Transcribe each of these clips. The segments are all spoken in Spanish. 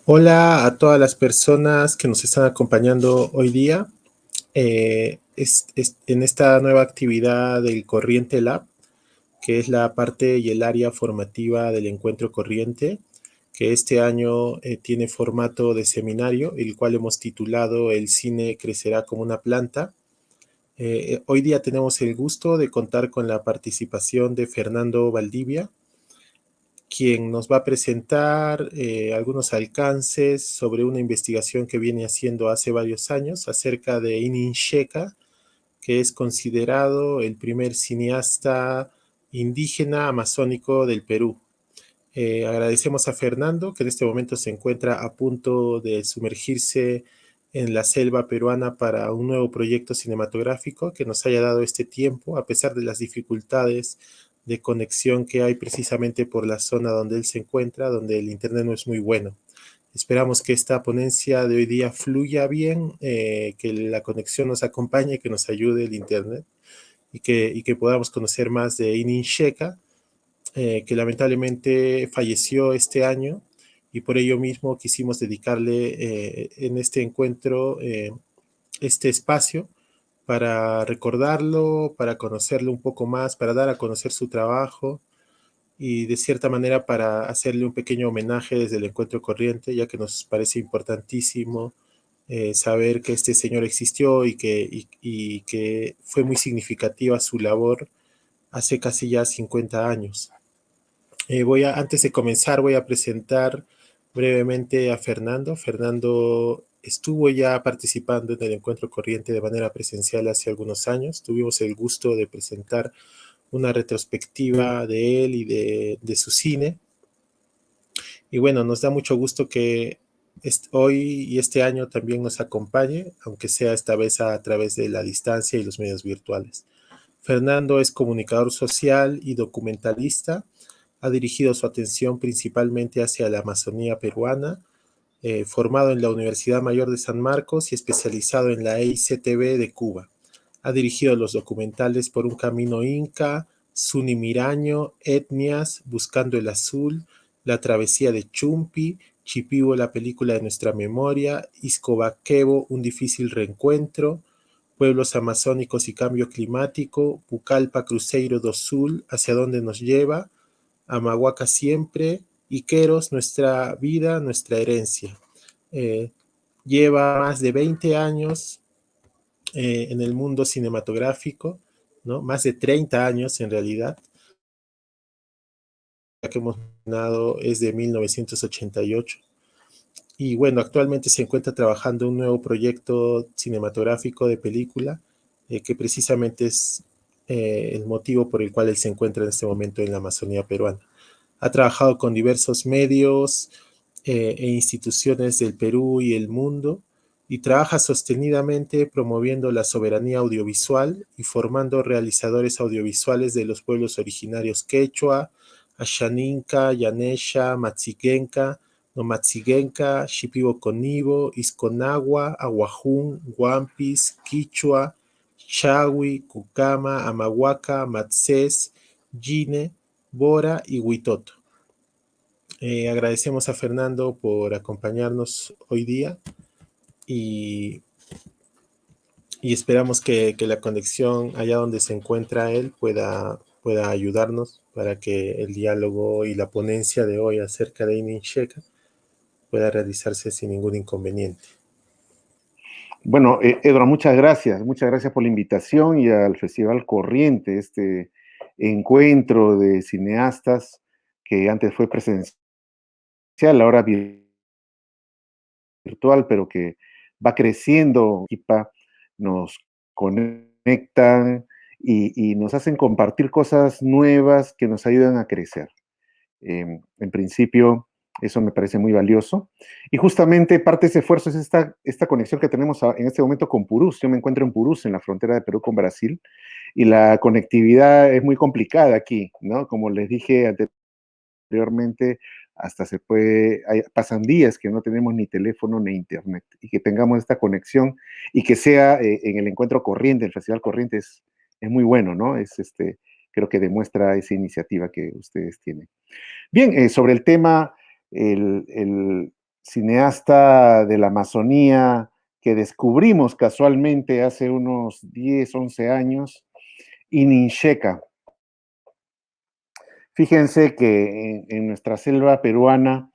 Hola a todas las personas que nos están acompañando hoy día en esta nueva actividad del Corriente Lab, que es la parte y el área formativa del Encuentro Corriente, que este año tiene formato de seminario, el cual hemos titulado El cine crecerá como una planta. Hoy día tenemos el gusto de contar con la participación de Fernando Valdivia, quien nos va a presentar algunos alcances sobre una investigación que viene haciendo hace varios años acerca de Inin Sheka, que es considerado el primer cineasta indígena amazónico del Perú. Agradecemos a Fernando, que en este momento se encuentra a punto de sumergirse en la selva peruana para un nuevo proyecto cinematográfico, que nos haya dado este tiempo, a pesar de las dificultades de conexión que hay precisamente por la zona donde él se encuentra, donde el internet no es muy bueno. Esperamos que esta ponencia de hoy día fluya bien, que la conexión nos acompañe, que nos ayude el internet y que podamos conocer más de Inin Sheka, que lamentablemente falleció este año, y por ello mismo quisimos dedicarle en este encuentro este espacio para recordarlo, para conocerlo un poco más, para dar a conocer su trabajo y de cierta manera para hacerle un pequeño homenaje desde el Encuentro Corriente, ya que nos parece importantísimo saber que este señor existió y que fue muy significativa su labor hace casi ya 50 años. Antes de comenzar, voy a presentar brevemente a Fernando. Fernando estuvo ya participando en el Encuentro Corriente de manera presencial hace algunos años. Tuvimos el gusto de presentar una retrospectiva de él y de su cine. Y bueno, nos da mucho gusto que hoy y este año también nos acompañe, aunque sea esta vez a través de la distancia y los medios virtuales. Fernando es comunicador social y documentalista. Ha dirigido su atención principalmente hacia la Amazonía peruana, formado en la Universidad Mayor de San Marcos y especializado en la EICTV de Cuba. Ha dirigido los documentales Por un Camino Inca, Sunimiraño, Etnias, Buscando el Azul, La Travesía de Chumpi, Chipibo, la película de nuestra memoria, Iscobaquebo, Un difícil reencuentro, Pueblos amazónicos y cambio climático, Pucallpa, Cruzeiro do Sul, Hacia dónde nos lleva, Amahuaca siempre, Iqueros, nuestra vida, nuestra herencia. Eh, Lleva más de 20 años en el mundo cinematográfico, ¿no? Más de 30 años en realidad. La que hemos mencionado es de 1988. Y bueno, actualmente se encuentra trabajando un nuevo proyecto cinematográfico de película, que precisamente es el motivo por el cual él se encuentra en este momento en la Amazonía peruana. Ha trabajado con diversos medios e instituciones del Perú y el mundo, y trabaja sostenidamente promoviendo la soberanía audiovisual y formando realizadores audiovisuales de los pueblos originarios quechua, Ashaninka, Yanesha, Matsigenka, Nomatsigenka, Shipibo Conibo, Isconagua, Aguajún, Guampis, Quichua, Chawi, Cucama, Amahuaca, Matsés, Gine, Bora y Huitoto. Agradecemos a Fernando por acompañarnos hoy día y, y esperamos que la conexión allá donde se encuentra él pueda ayudarnos para que el diálogo y la ponencia de hoy acerca de Inin Sheka pueda realizarse sin ningún inconveniente. Bueno, Edra, muchas gracias por la invitación y al Festival Corriente, este encuentro de cineastas que antes fue presencial, ahora virtual, pero que va creciendo, nos conectan y nos hacen compartir cosas nuevas que nos ayudan a crecer. En principio, eso me parece muy valioso. Y justamente parte de ese esfuerzo es esta conexión que tenemos en este momento con Purús. Yo me encuentro en Purús, en la frontera de Perú con Brasil, y la conectividad es muy complicada aquí, ¿no? Como les dije anteriormente, hasta pasan días que no tenemos ni teléfono ni internet, y que tengamos esta conexión y que sea en el encuentro Corriente, el Festival Corriente es muy bueno, ¿no? Creo que demuestra esa iniciativa que ustedes tienen. Bien, sobre el tema, el cineasta de la Amazonía que descubrimos casualmente hace unos 10, 11 años, Inin Sheka. Fíjense que en nuestra selva peruana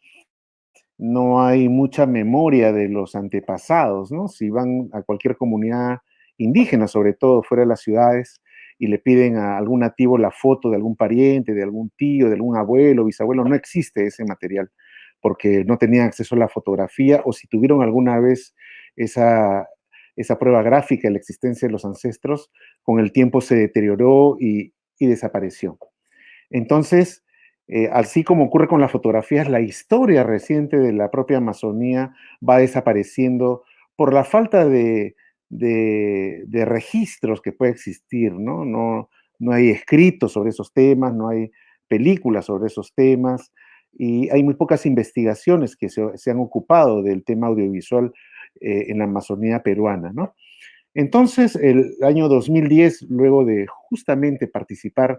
no hay mucha memoria de los antepasados, ¿no? Si van a cualquier comunidad indígena, sobre todo fuera de las ciudades, y le piden a algún nativo la foto de algún pariente, de algún tío, de algún abuelo, bisabuelo, no existe ese material, porque no tenían acceso a la fotografía, o si tuvieron alguna vez esa prueba gráfica de la existencia de los ancestros, con el tiempo se deterioró y desapareció. Entonces, así como ocurre con las fotografías, la historia reciente de la propia Amazonía va desapareciendo por la falta de registros que puede existir, ¿no? No hay escritos sobre esos temas, no hay películas sobre esos temas, y hay muy pocas investigaciones que se han ocupado del tema audiovisual en la Amazonía peruana, ¿no? Entonces, el año 2010, luego de justamente participar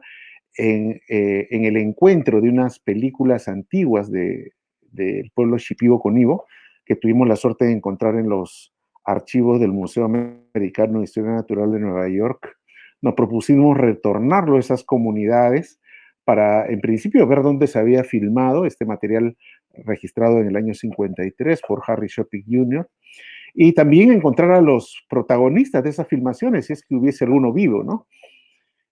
en el encuentro de unas películas antiguas del pueblo Shipibo Conibo, que tuvimos la suerte de encontrar en los archivos del Museo Americano de Historia Natural de Nueva York, nos propusimos retornarlo a esas comunidades para, en principio, ver dónde se había filmado este material registrado en el año 53 por Harry Shopik Jr., y también encontrar a los protagonistas de esas filmaciones, si es que hubiese alguno vivo, ¿no?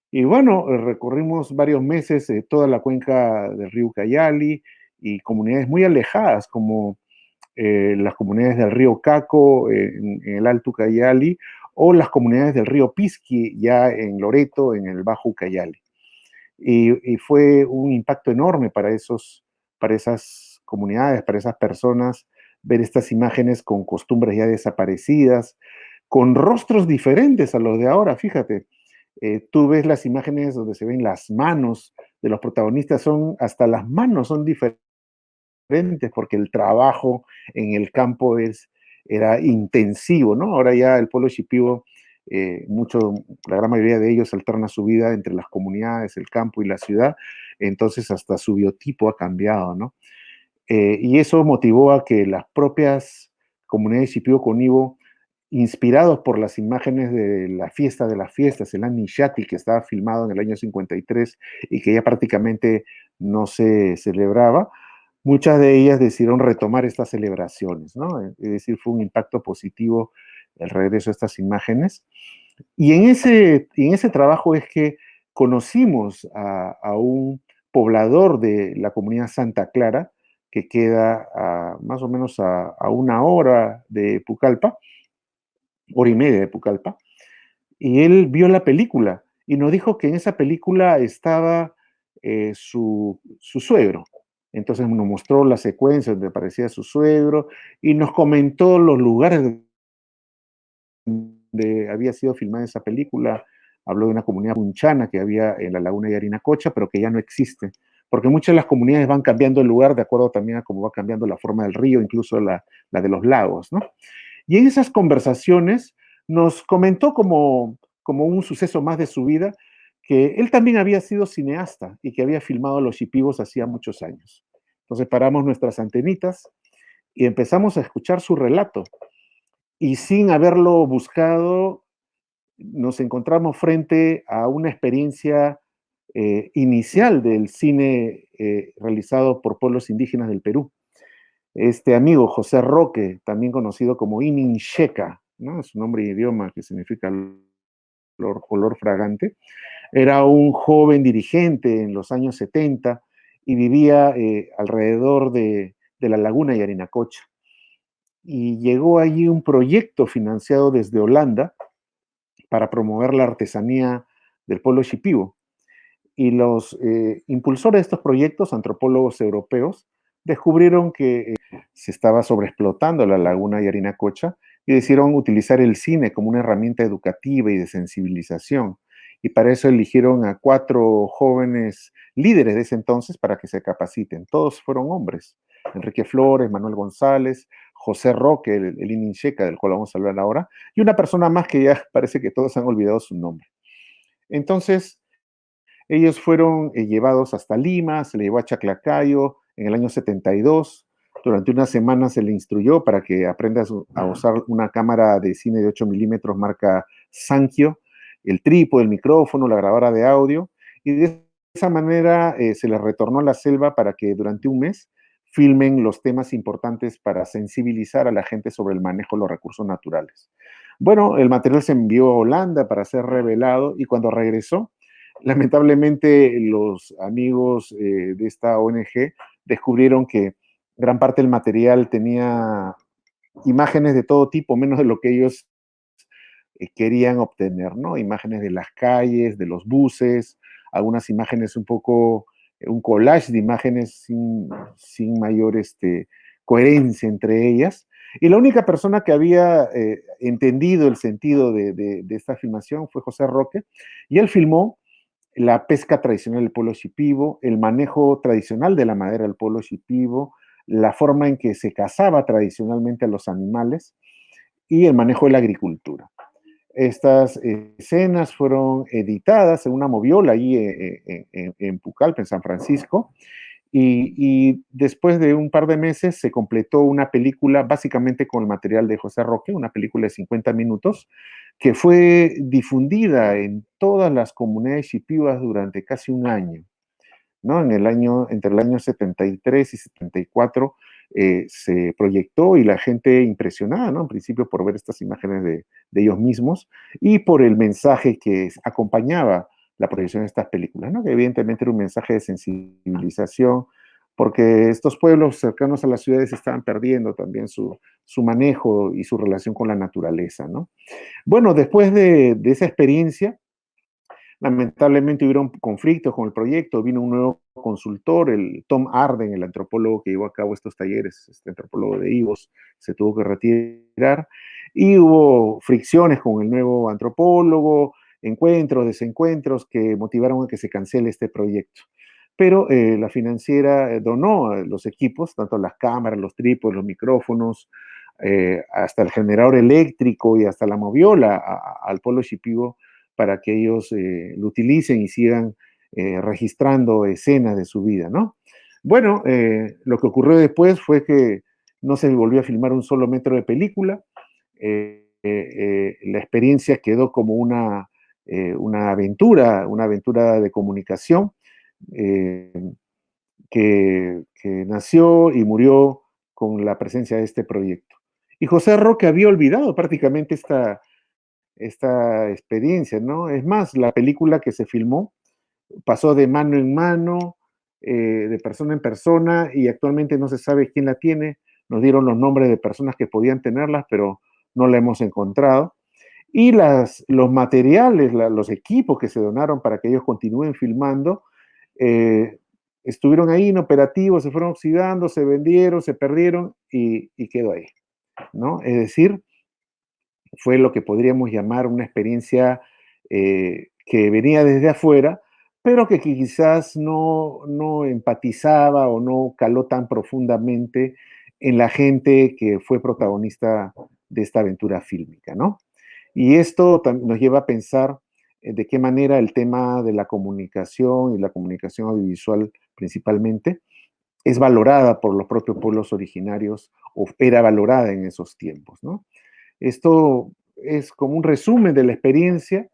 Y bueno, recorrimos varios meses toda la cuenca del río Ucayali y comunidades muy alejadas, como las comunidades del río Caco en el Alto Ucayali, o las comunidades del río Pisqui, ya en Loreto, en el Bajo Ucayali. Y fue un impacto enorme para esas comunidades, para esas personas, ver estas imágenes con costumbres ya desaparecidas, con rostros diferentes a los de ahora, fíjate. Tú ves las imágenes donde se ven las manos de los protagonistas, hasta las manos son diferentes porque el trabajo en el campo era intensivo, ¿no? Ahora ya el pueblo shipibo, la gran mayoría de ellos alterna su vida entre las comunidades, el campo y la ciudad, entonces hasta su biotipo ha cambiado, ¿no? Y eso motivó a que las propias comunidades shipibo conibo, inspirados por las imágenes de la fiesta de las fiestas, el Anishati, que estaba filmado en el año 53 y que ya prácticamente no se celebraba, muchas de ellas decidieron retomar estas celebraciones, ¿no? Es decir, fue un impacto positivo el regreso a estas imágenes. Y en ese trabajo es que conocimos a un poblador de la comunidad Santa Clara, que queda más o menos a una hora de Pucallpa, hora y media de Pucallpa, y él vio la película y nos dijo que en esa película estaba su suegro. Entonces nos mostró la secuencia donde aparecía su suegro y nos comentó los lugares donde había sido filmada esa película. Habló de una comunidad punchana que había en la laguna de Yarinacocha, pero que ya no existe, porque muchas de las comunidades van cambiando el lugar de acuerdo también a cómo va cambiando la forma del río, incluso la de los lagos, ¿no? Y en esas conversaciones nos comentó como un suceso más de su vida, que él también había sido cineasta y que había filmado Los Shipibos hacía muchos años. Entonces paramos nuestras antenitas y empezamos a escuchar su relato. Y sin haberlo buscado, nos encontramos frente a una experiencia inicial del cine realizado por pueblos indígenas del Perú. Este amigo, José Roque, también conocido como Inin Sheka, ¿no? Es un nombre y idioma que significa olor fragante, era un joven dirigente en los años 70 y vivía alrededor de la laguna Yarinacocha. Y llegó allí un proyecto financiado desde Holanda para promover la artesanía del pueblo shipibo. Y los impulsores de estos proyectos, antropólogos europeos, descubrieron que se estaba sobreexplotando la laguna Yarinacocha y decidieron utilizar el cine como una herramienta educativa y de sensibilización. Y para eso eligieron a 4 jóvenes líderes de ese entonces para que se capaciten. Todos fueron hombres. Enrique Flores, Manuel González, José Roque, el Inincheca, del cual vamos a hablar ahora, y una persona más que ya parece que todos han olvidado su nombre. Entonces, ellos fueron llevados hasta Lima, se les llevó a Chaclacayo en el año 72, Durante una semana se le instruyó para que aprenda a usar una cámara de cine de 8 milímetros marca Sankyo, el trípode, el micrófono, la grabadora de audio, y de esa manera se les retornó a la selva para que durante un mes filmen los temas importantes para sensibilizar a la gente sobre el manejo de los recursos naturales. Bueno, el material se envió a Holanda para ser revelado y cuando regresó, lamentablemente los amigos de esta ONG descubrieron que gran parte del material tenía imágenes de todo tipo, menos de lo que ellos querían obtener, ¿no? Imágenes de las calles, de los buses, algunas imágenes un poco, un collage de imágenes sin mayor coherencia entre ellas. Y la única persona que había entendido el sentido de esta filmación fue José Roque, y él filmó la pesca tradicional del pueblo shipibo, el manejo tradicional de la madera del pueblo shipibo, la forma en que se cazaba tradicionalmente a los animales y el manejo de la agricultura. Estas escenas fueron editadas en una moviola allí en Pucallpa, en San Francisco, y después de un par de meses se completó una película básicamente con el material de José Roque, una película de 50 minutos, que fue difundida en todas las comunidades shipibas durante casi un año, ¿no? Entre el año 73 y 74 se proyectó y la gente impresionada, ¿no? En principio por ver estas imágenes de ellos mismos y por el mensaje que acompañaba la proyección de estas películas, ¿no? Que evidentemente era un mensaje de sensibilización, porque estos pueblos cercanos a las ciudades estaban perdiendo también su manejo y su relación con la naturaleza, ¿no? Bueno, después de esa experiencia, lamentablemente hubieron conflictos con el proyecto, vino un nuevo consultor, el Tom Arden, el antropólogo que llevó a cabo estos talleres, este antropólogo de Ivos, se tuvo que retirar, y hubo fricciones con el nuevo antropólogo, encuentros, desencuentros que motivaron a que se cancele este proyecto. Pero la financiera donó los equipos, tanto las cámaras, los trípodes, los micrófonos, hasta el generador eléctrico y hasta la moviola al pueblo shipibo para que ellos lo utilicen y sigan registrando escenas de su vida, ¿no? Bueno, lo que ocurrió después fue que no se volvió a filmar un solo metro de película. La experiencia quedó como una aventura de comunicación eh, que nació y murió con la presencia de este proyecto. Y José Roque había olvidado prácticamente esta experiencia, ¿no? Es más, la película que se filmó pasó de mano en mano, de persona en persona, y actualmente no se sabe quién la tiene. Nos dieron los nombres de personas que podían tenerlas, pero no la hemos encontrado. Y los materiales, los equipos que se donaron para que ellos continúen filmando, eh, estuvieron ahí inoperativos, se fueron oxidando, se vendieron, se perdieron y quedó ahí, ¿no? Es decir, fue lo que podríamos llamar una experiencia que venía desde afuera, pero que quizás no empatizaba o no caló tan profundamente en la gente que fue protagonista de esta aventura fílmica, ¿no? Y esto nos lleva a pensar de qué manera el tema de la comunicación y la comunicación audiovisual principalmente es valorada por los propios pueblos originarios o era valorada en esos tiempos, ¿no? Esto es como un resumen de la experiencia.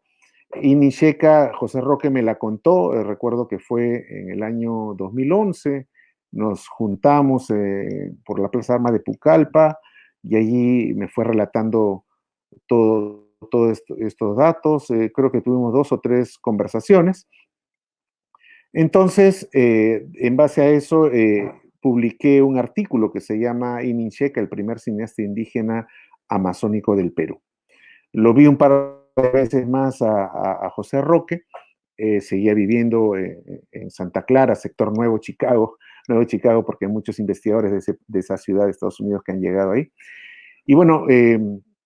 Y Nisheka, José Roque me la contó, recuerdo que fue en el año 2011, nos juntamos por la Plaza Armas de Pucallpa y allí me fue relatando todos estos datos, creo que tuvimos 2 o 3 conversaciones. Entonces, en base a eso, publiqué un artículo que se llama Inincheca, el primer cineasta indígena amazónico del Perú. Lo vi un par de veces más a José Roque, seguía viviendo en Santa Clara, sector Nuevo Chicago, porque hay muchos investigadores de esa ciudad de Estados Unidos que han llegado ahí. Y bueno,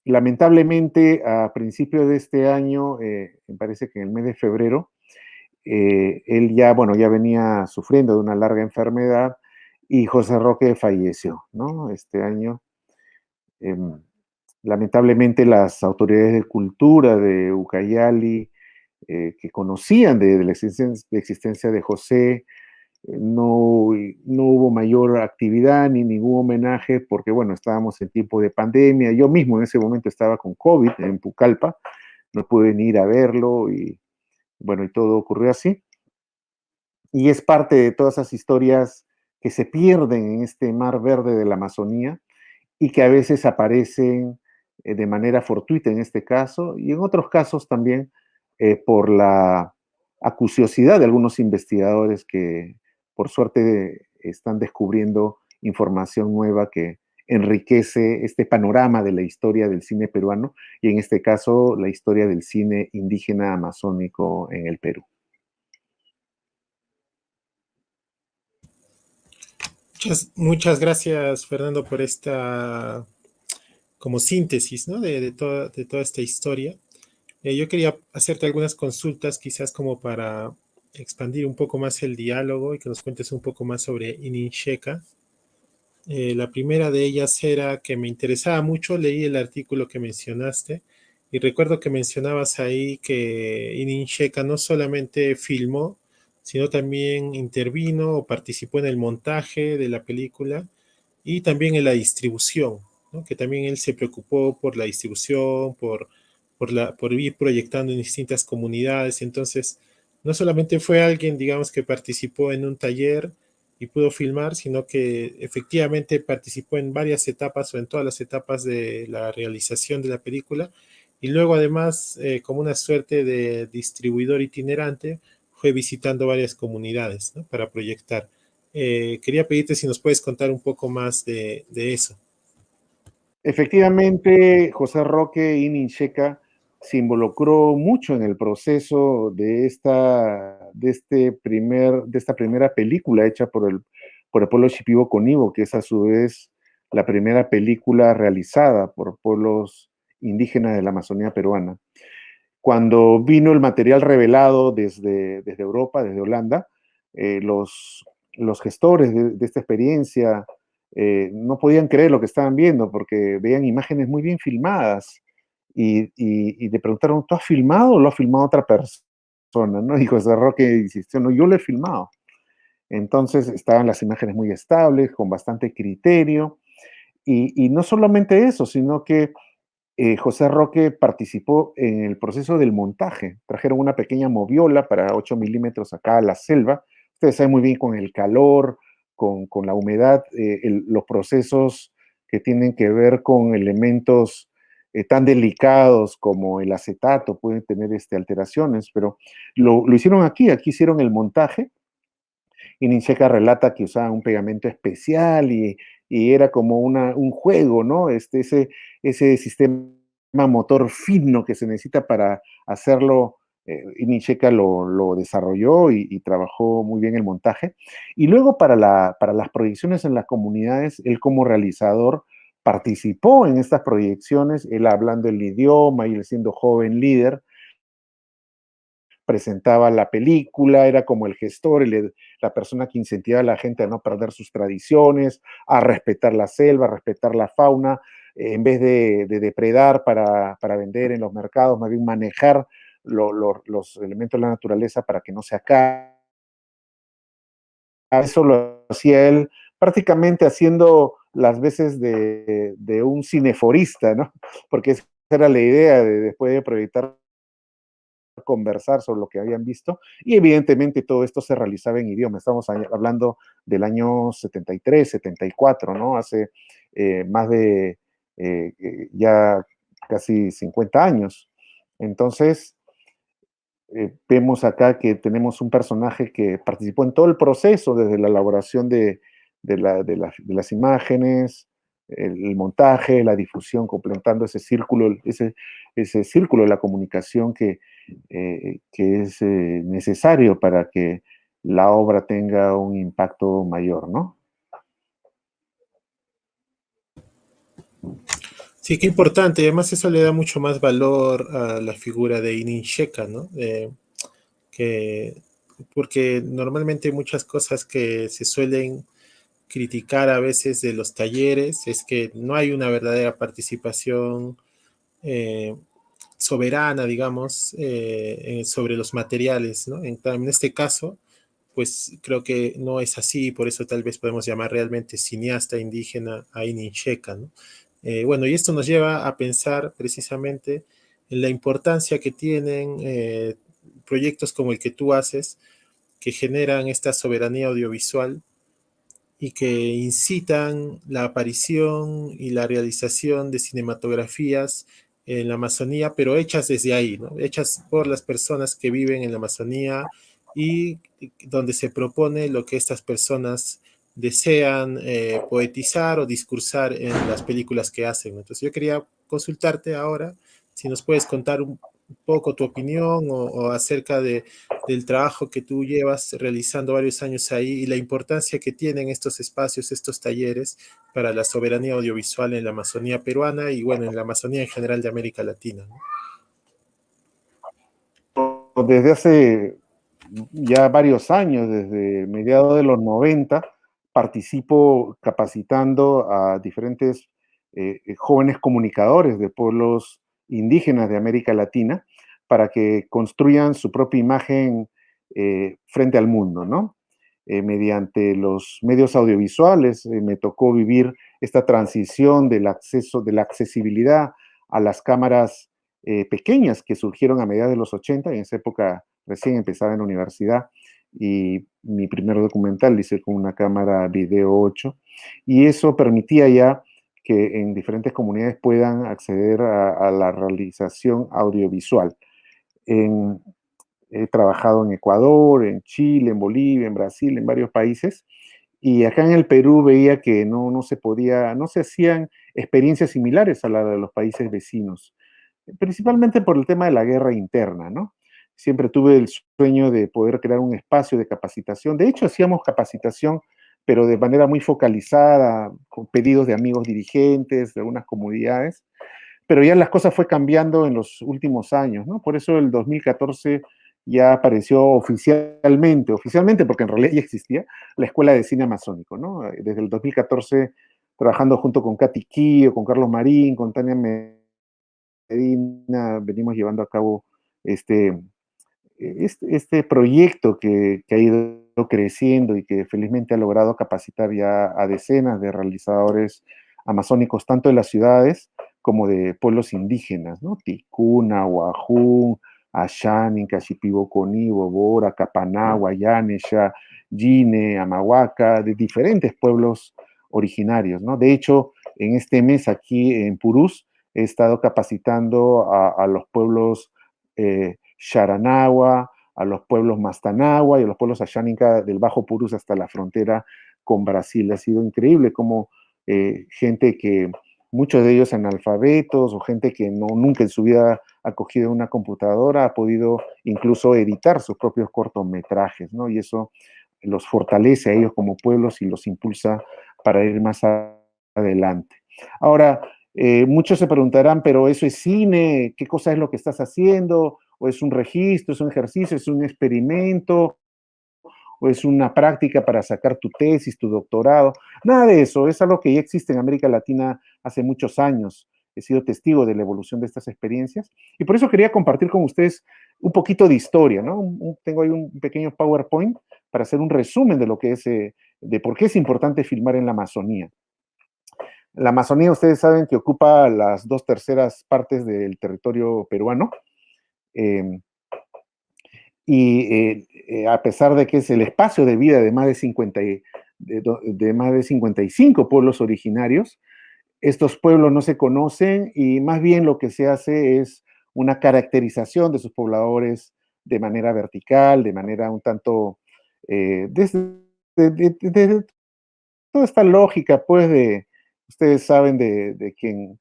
lamentablemente a principios de este año, me parece que en el mes de febrero, él ya venía sufriendo de una larga enfermedad y José Roque falleció, ¿no? Este año. em, Lamentablemente las autoridades de cultura de Ucayali, que conocían de la existencia de José no hubo mayor actividad ni ningún homenaje porque, bueno, estábamos en tiempo de pandemia. Yo mismo en ese momento estaba con COVID en Pucallpa, no pude ni ir a verlo y, bueno, y todo ocurrió así. Y es parte de todas esas historias que se pierden en este mar verde de la Amazonía y que a veces aparecen de manera fortuita en este caso y en otros casos también por la acuciosidad de algunos investigadores que por suerte están descubriendo información nueva que enriquece este panorama de la historia del cine peruano y en este caso la historia del cine indígena amazónico en el Perú. Muchas gracias, Fernando, por esta como síntesis, ¿no? De toda esta historia. Yo quería hacerte algunas consultas, quizás como para expandir un poco más el diálogo y que nos cuentes un poco más sobre Ininsheka. La primera de ellas era que me interesaba mucho, leí el artículo que mencionaste y recuerdo que mencionabas ahí que Ininsheka no solamente filmó, sino también intervino o participó en el montaje de la película y también en la distribución, ¿no? Que también él se preocupó por la distribución, por ir proyectando en distintas comunidades. Entonces, no solamente fue alguien, digamos, que participó en un taller y pudo filmar, sino que efectivamente participó en varias etapas o en todas las etapas de la realización de la película. Y luego además, como una suerte de distribuidor itinerante, fue visitando varias comunidades, ¿no? Para proyectar. Quería pedirte si nos puedes contar un poco más de eso. Efectivamente, José Roque Inincheca se involucró mucho en el proceso de esta primera película hecha por el pueblo Shipibo Conibo, que es a su vez la primera película realizada por pueblos indígenas de la Amazonía peruana. Cuando vino el material revelado desde Europa, desde Holanda, eh, los, los gestores de esta experiencia no podían creer lo que estaban viendo porque veían imágenes muy bien filmadas y le preguntaron, ¿tú has filmado o lo ha filmado otra persona? ¿No? Y José Roque insistió, no, yo lo he filmado. Entonces estaban las imágenes muy estables, con bastante criterio, y no solamente eso, sino que José Roque participó en el proceso del montaje. Trajeron una pequeña moviola para 8 milímetros acá a la selva. Ustedes saben muy bien con el calor, con la humedad, los procesos que tienen que ver con elementos tan delicados como el acetato pueden tener alteraciones, pero lo hicieron aquí hicieron el montaje y Ninseca relata que usaban un pegamento especial y era como un juego, ¿no? Ese sistema motor fino que se necesita para hacerlo, y Ninseca lo desarrolló y trabajó muy bien el montaje. Y luego para las proyecciones en las comunidades, él como realizador participó en estas proyecciones, él hablando el idioma y él siendo joven líder, presentaba la película, era como el gestor, la persona que incentivaba a la gente a no perder sus tradiciones, a respetar la selva, a respetar la fauna, en vez de depredar para vender en los mercados, más bien manejar los elementos de la naturaleza para que no se acaben. Eso lo hacía él prácticamente haciendo las veces de un cineforista, ¿no? Porque esa era la idea de después de proyectar conversar sobre lo que habían visto y evidentemente todo esto se realizaba en idioma. Estamos hablando del año 73, 74, ¿no? Hace más de ya casi 50 años. Entonces, vemos acá que tenemos un personaje que participó en todo el proceso, desde la elaboración de las imágenes, el montaje, la difusión, completando ese círculo de la comunicación que es necesario para que la obra tenga un impacto mayor, ¿no? Sí, qué importante. Y además eso le da mucho más valor a la figura de Ininsheka, ¿no? Que, porque normalmente muchas cosas que se suelen criticar a veces de los talleres es que no hay una verdadera participación eh, soberana, digamos, sobre los materiales, ¿no? En este caso, pues creo que no es así, por eso tal vez podemos llamar realmente cineasta indígena a Inin Sheka, ¿no? Bueno, y esto nos lleva a pensar precisamente en la importancia que tienen proyectos como el que tú haces, que generan esta soberanía audiovisual y que incitan la aparición y la realización de cinematografías en la Amazonía, pero hechas desde ahí, ¿no? Hechas por las personas que viven en la Amazonía y donde se propone lo que estas personas desean poetizar o discursar en las películas que hacen. Entonces yo quería consultarte ahora si nos puedes contar un poco tu opinión o acerca del trabajo que tú llevas realizando varios años ahí y la importancia que tienen estos espacios, estos talleres para la soberanía audiovisual en la Amazonía peruana y bueno, en la Amazonía en general de América Latina, ¿no? Desde hace ya varios años, desde mediados de los 90, participo capacitando a diferentes jóvenes comunicadores de pueblos indígenas de América Latina para que construyan su propia imagen frente al mundo, ¿no? Mediante los medios audiovisuales me tocó vivir esta transición del acceso, de la accesibilidad a las cámaras pequeñas que surgieron a mediados de los 80, y en esa época recién empezaba en la universidad, y mi primer documental lo hice con una cámara Video 8, y eso permitía ya que en diferentes comunidades puedan acceder a la realización audiovisual. En, He trabajado en Ecuador, en Chile, en Bolivia, en Brasil, en varios países, y acá en el Perú veía que no se podía, no se hacían experiencias similares a la de los países vecinos, principalmente por el tema de la guerra interna, ¿no? Siempre tuve el sueño de poder crear un espacio de capacitación. De hecho, hacíamos capacitación, pero de manera muy focalizada, con pedidos de amigos dirigentes de algunas comunidades, pero ya las cosas fue cambiando en los últimos años, ¿no? Por eso el 2014 ya apareció oficialmente, porque en realidad ya existía, la Escuela de Cine Amazónico, ¿no? Desde el 2014, trabajando junto con Katy Quillo, con Carlos Marín, con Tania Medina, venimos llevando a cabo este, este proyecto que ha ido creciendo y que felizmente ha logrado capacitar ya a decenas de realizadores amazónicos, tanto de las ciudades como de pueblos indígenas, ¿no? Ticuna, Huajún, Ashanin, Cachipibo, Coní, Bobora, Capanagua, Yanesha, Yine, Amahuaca, de diferentes pueblos originarios, ¿no? De hecho, en este mes aquí en Purús he estado capacitando a los pueblos Sharanagua, a los pueblos Mastanagua y a los pueblos Asháninca del Bajo Purús hasta la frontera con Brasil. Ha sido increíble como gente que, muchos de ellos analfabetos o gente que nunca en su vida ha cogido una computadora, ha podido incluso editar sus propios cortometrajes, ¿no? Y eso los fortalece a ellos como pueblos y los impulsa para ir más adelante. Ahora, muchos se preguntarán, pero eso es cine, ¿qué cosa es lo que estás haciendo? ¿O es un registro, es un ejercicio, es un experimento, o es una práctica para sacar tu tesis, tu doctorado? Nada de eso, es algo que ya existe en América Latina hace muchos años. He sido testigo de la evolución de estas experiencias y por eso quería compartir con ustedes un poquito de historia, ¿no? Tengo ahí un pequeño PowerPoint para hacer un resumen de lo que es, de por qué es importante filmar en la Amazonía. La Amazonía, ustedes saben que ocupa las 2/3 partes del territorio peruano, eh, y a pesar de que es el espacio de vida de más de 55 pueblos originarios, estos pueblos no se conocen y más bien lo que se hace es una caracterización de sus pobladores de manera vertical, de manera un tanto, desde de toda esta lógica, pues, ustedes saben de quien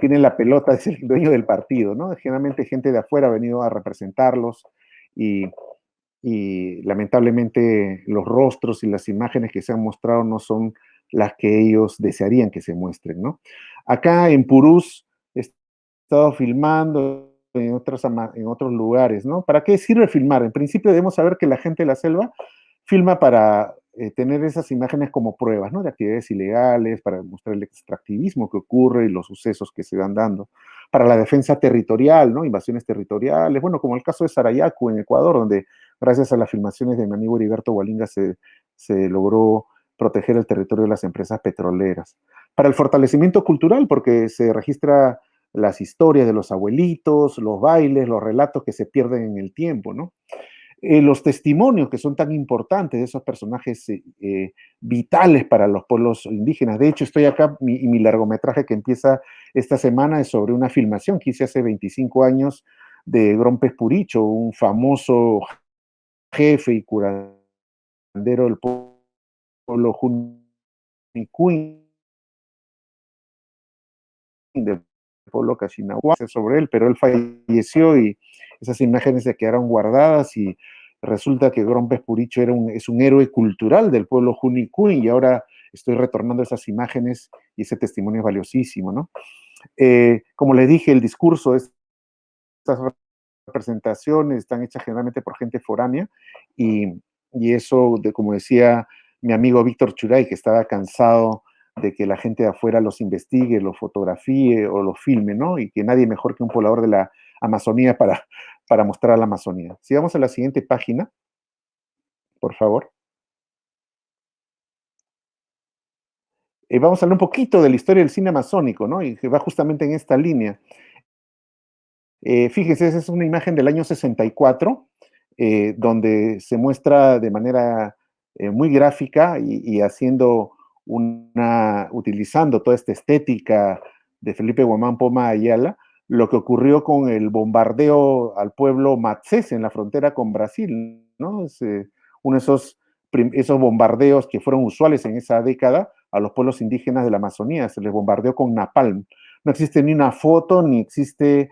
tiene la pelota es el dueño del partido, ¿no? Generalmente gente de afuera ha venido a representarlos y, y lamentablemente los rostros y las imágenes que se han mostrado no son las que ellos desearían que se muestren, ¿no? Acá en Purús he estado filmando en otros lugares, ¿no? ¿Para qué sirve filmar? En principio debemos saber que la gente de la selva filma para tener esas imágenes como pruebas, ¿no? De actividades ilegales, para mostrar el extractivismo que ocurre y los sucesos que se van dando, para la defensa territorial, ¿no? Invasiones territoriales, bueno, como el caso de Sarayaku en Ecuador, donde gracias a las filmaciones de mi amigo Heriberto Gualinga se logró proteger el territorio de las empresas petroleras. Para el fortalecimiento cultural, porque se registra las historias de los abuelitos, los bailes, los relatos que se pierden en el tiempo, ¿no? Los testimonios que son tan importantes de esos personajes vitales para los pueblos indígenas. De hecho, estoy acá, mi largometraje que empieza esta semana es sobre una filmación que hice hace 25 años de Grompes Puricho, un famoso jefe y curandero del pueblo Junicuín, del pueblo Cachinahuá, sobre él, pero él falleció y esas imágenes se quedaron guardadas y resulta que Grompes Puricho es un héroe cultural del pueblo Junicuín y ahora estoy retornando esas imágenes y ese testimonio es valiosísimo, ¿no? Como les dije, el discurso, estas representaciones están hechas generalmente por gente foránea y eso, como decía mi amigo Víctor Churay, que estaba cansado de que la gente de afuera los investigue, los fotografíe o los filme, ¿no? Y que nadie mejor que un poblador de la Amazonía para mostrar la Amazonía. Sigamos a la siguiente página, por favor. Vamos a hablar un poquito de la historia del cine amazónico, ¿no? Y que va justamente en esta línea. Fíjense, esa es una imagen del año 64, donde se muestra de manera muy gráfica y haciendo utilizando toda esta estética de Felipe Guamán Poma Ayala, lo que ocurrió con el bombardeo al pueblo Matsés en la frontera con Brasil, ¿no? Es uno de esos bombardeos que fueron usuales en esa década a los pueblos indígenas de la Amazonía, se les bombardeó con napalm. No existe ni una foto, ni existe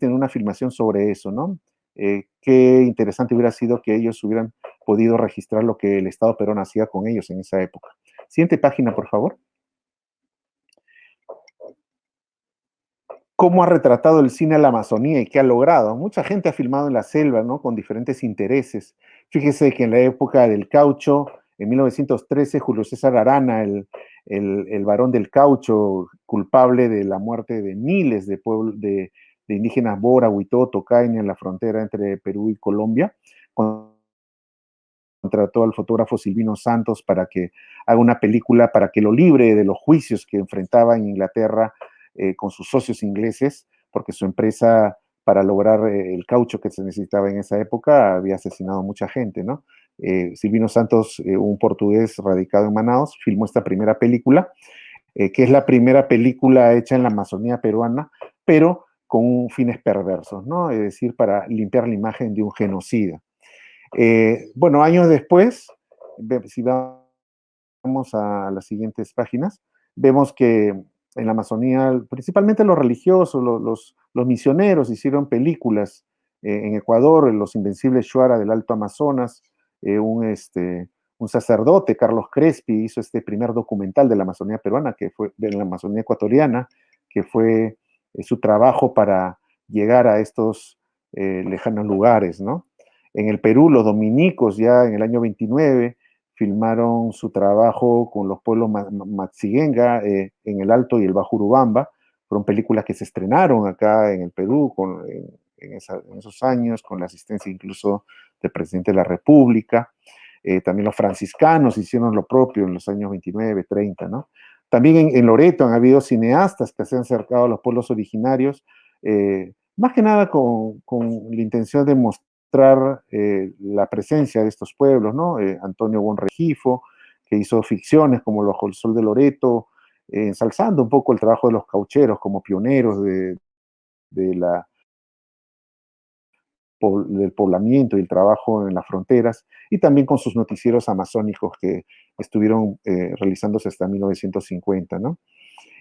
una filmación sobre eso, ¿no? Qué interesante hubiera sido que ellos hubieran podido registrar lo que el Estado peruano hacía con ellos en esa época. Siguiente página, por favor. ¿Cómo ha retratado el cine a la Amazonía y qué ha logrado? Mucha gente ha filmado en la selva, ¿no? Con diferentes intereses. Fíjese que en la época del caucho, en 1913, Julio César Arana, el varón del caucho, culpable de la muerte de miles de indígenas Bora, Huitoto, Caña, en la frontera entre Perú y Colombia, contrató al fotógrafo Silvino Santos para que haga una película, para que lo libre de los juicios que enfrentaba en Inglaterra con sus socios ingleses, porque su empresa, para lograr el caucho que se necesitaba en esa época, había asesinado a mucha gente, ¿no? Silvino Santos, un portugués radicado en Manaos, filmó esta primera película, que es la primera película hecha en la Amazonía peruana, pero con fines perversos, ¿no? Es decir, para limpiar la imagen de un genocida. Bueno, años después, si vamos a las siguientes páginas, vemos que en la Amazonía, principalmente los religiosos, los misioneros hicieron películas en Ecuador, Los Invencibles Shuara del Alto Amazonas, un sacerdote, Carlos Crespi, hizo este primer documental de la Amazonía peruana, que fue de la Amazonía ecuatoriana, que fue su trabajo para llegar a estos lejanos lugares, ¿no? En el Perú, los dominicos ya en el año 29 filmaron su trabajo con los pueblos Matsiguenga en el Alto y el Bajo Urubamba. Fueron películas que se estrenaron acá en el Perú en esos años, con la asistencia incluso del presidente de la República. También los franciscanos hicieron lo propio en los años 29, 30, ¿no? También en Loreto han habido cineastas que se han acercado a los pueblos originarios, más que nada con la intención de mostrar la presencia de estos pueblos, ¿no? Antonio Bonregifo, que hizo ficciones como Bajo el Sol de Loreto, ensalzando un poco el trabajo de los caucheros como pioneros de la del poblamiento y el trabajo en las fronteras, y también con sus noticieros amazónicos que estuvieron realizándose hasta 1950, ¿no?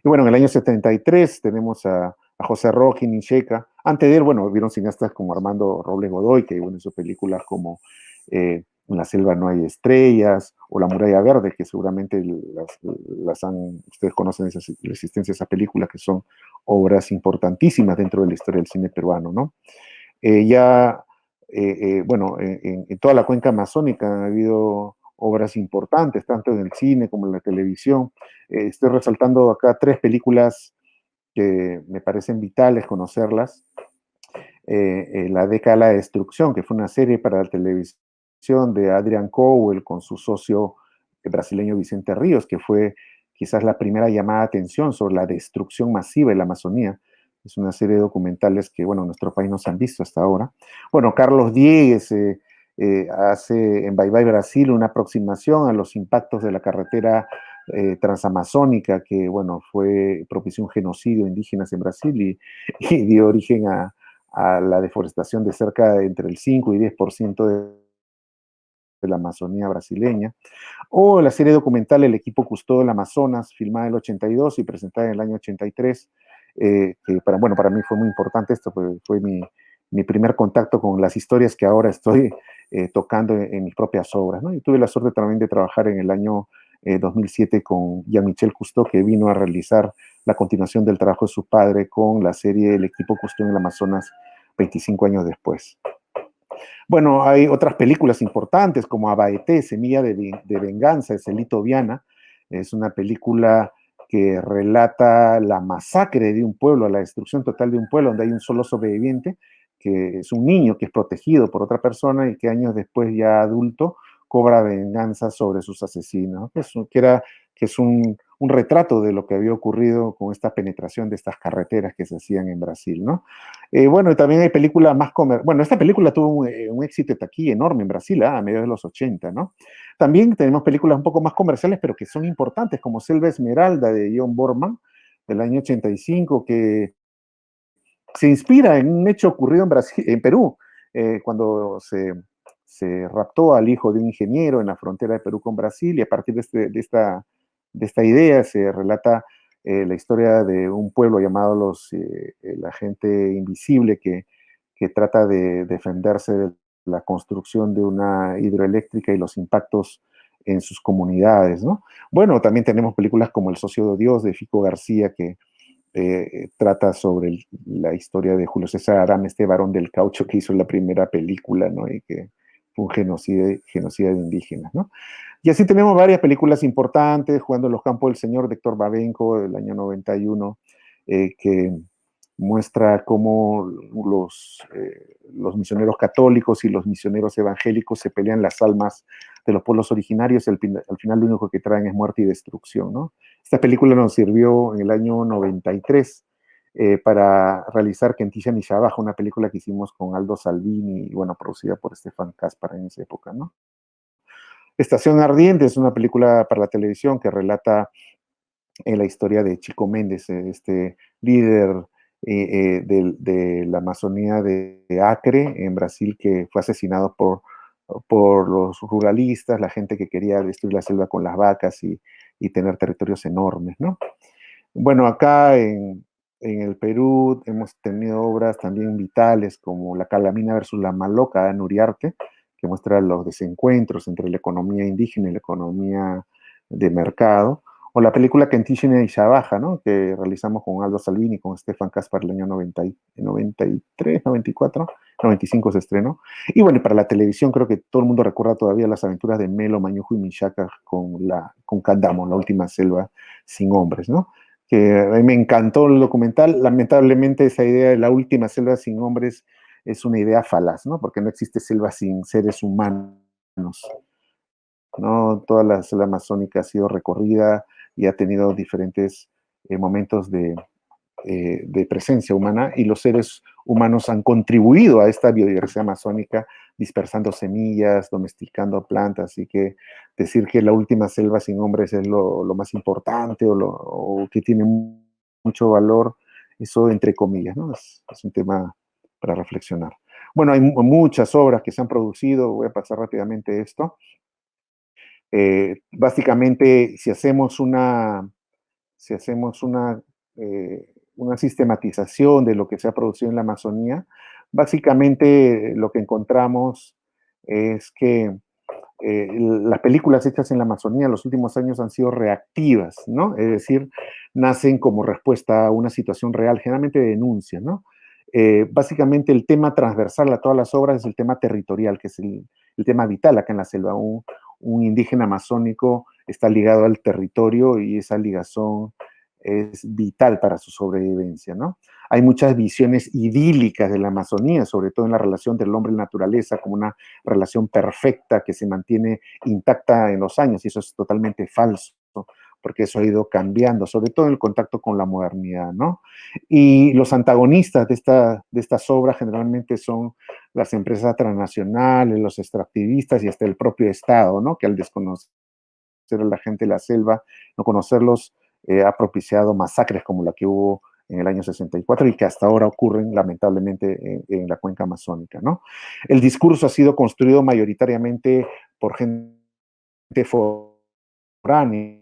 Y bueno, en el año 73 tenemos a José Roque Nincheca. Antes de él, bueno, vieron cineastas como Armando Robles Godoy, que bueno, hizo películas como En la selva no hay estrellas, o La muralla verde, que seguramente ustedes conocen la existencia de esas películas, que son obras importantísimas dentro de la historia del cine peruano, ¿no? Bueno, en toda la cuenca amazónica han habido obras importantes, tanto en el cine como en la televisión. Estoy resaltando acá tres películas que me parecen vitales conocerlas. La década de la destrucción, que fue una serie para la televisión de Adrian Cowell con su socio brasileño Vicente Ríos, que fue quizás la primera llamada de atención sobre la destrucción masiva de la Amazonía. Es una serie de documentales que, bueno, en nuestro país no se han visto hasta ahora. Bueno, Carlos Diegues hace en Bye Bye Brasil una aproximación a los impactos de la carretera transamazónica que, bueno, propició un genocidio de indígenas en Brasil y dio origen a la deforestación de cerca de entre el 5 y 10% de la Amazonía brasileña, o la serie documental El equipo custodio del Amazonas, filmada en el 82 y presentada en el año 83, que para mí fue muy importante esto, porque fue mi primer contacto con las historias que ahora estoy tocando en mis propias obras, ¿no? Y tuve la suerte también de trabajar en el año 2007 con Jean-Michel Cousteau, que vino a realizar la continuación del trabajo de su padre con la serie El equipo custodio en el Amazonas 25 años después. Bueno, hay otras películas importantes como Abaeté, Semilla de Venganza, de Celito Viana. Es una película que relata la masacre de un pueblo, la destrucción total de un pueblo, donde hay un solo sobreviviente, que es un niño que es protegido por otra persona y que años después, ya adulto, cobra venganza sobre sus asesinos, que es un retrato de lo que había ocurrido con esta penetración de estas carreteras que se hacían en Brasil, ¿no? Bueno, también hay películas más comerciales. Bueno, esta película tuvo un éxito de taquilla enorme en Brasil, a mediados de los 80, ¿no? También tenemos películas un poco más comerciales, pero que son importantes, como Selva Esmeralda de John Borman, del año 85, que se inspira en un hecho ocurrido en Brasil, en Perú, cuando se raptó al hijo de un ingeniero en la frontera de Perú con Brasil, y a partir de esta idea se relata la historia de un pueblo llamado la gente invisible que trata de defenderse de la construcción de una hidroeléctrica y los impactos en sus comunidades, ¿no? Bueno, también tenemos películas como El socio de Dios de Fico García, que trata sobre la historia de Julio César Arán, este varón del caucho que hizo la primera película, ¿no? Y que fue un genocida de indígenas, ¿no? Y así tenemos varias películas importantes, Jugando en los Campos del Señor de Héctor Babenco, del año 91, que muestra cómo los misioneros católicos y los misioneros evangélicos se pelean las almas de los pueblos originarios y al final lo único que traen es muerte y destrucción, ¿no? Esta película nos sirvió en el año 93 para realizar Kentiya Nishabaja, una película que hicimos con Aldo Salvini y, bueno, producida por Stefan Kaspar en esa época, ¿no? Estación Ardiente es una película para la televisión que relata la historia de Chico Méndez, este líder de la Amazonía de Acre, en Brasil, que fue asesinado por los ruralistas, la gente que quería destruir la selva con las vacas y tener territorios enormes, ¿no? Bueno, acá en el Perú hemos tenido obras también vitales como La Calamina versus la Maloca de Nuriarte, que muestra los desencuentros entre la economía indígena y la economía de mercado, o la película Kentiya y Shabaja, ¿no? Que realizamos con Aldo Salvini y con Stefan Kaspar el año 93, 94, 95 se estrenó. Y bueno, y para la televisión creo que todo el mundo recuerda todavía las aventuras de Melo, Mañujo y Michaca con Candamo, la última selva sin hombres, ¿no? Que a mí me encantó el documental. Lamentablemente esa idea de la última selva sin hombres es una idea falaz, ¿no? Porque no existe selva sin seres humanos, ¿no? Toda la selva amazónica ha sido recorrida y ha tenido diferentes momentos de presencia humana, y los seres humanos han contribuido a esta biodiversidad amazónica dispersando semillas, domesticando plantas, y que decir que la última selva sin hombres es lo más importante o que tiene mucho valor, eso entre comillas, ¿no? Es un tema para reflexionar. Bueno, hay muchas obras que se han producido, voy a pasar rápidamente esto. Básicamente, si hacemos una sistematización de lo que se ha producido en la Amazonía, básicamente lo que encontramos es que las películas hechas en la Amazonía en los últimos años han sido reactivas, ¿no? Es decir, nacen como respuesta a una situación real, generalmente de denuncia, ¿no? Básicamente el tema transversal a todas las obras es el tema territorial, que es el tema vital acá en la selva. Un indígena amazónico está ligado al territorio y esa ligazón es vital para su sobrevivencia, ¿no? Hay muchas visiones idílicas de la Amazonía, sobre todo en la relación del hombre y la naturaleza, como una relación perfecta que se mantiene intacta en los años, y eso es totalmente falso, porque eso ha ido cambiando, sobre todo en el contacto con la modernidad, ¿no? Y los antagonistas de estas obras generalmente son las empresas transnacionales, los extractivistas y hasta el propio Estado, ¿no? Que al desconocer a la gente de la selva, no conocerlos, ha propiciado masacres como la que hubo en el año 64 y que hasta ahora ocurren lamentablemente en la cuenca amazónica, ¿no? El discurso ha sido construido mayoritariamente por gente foránea,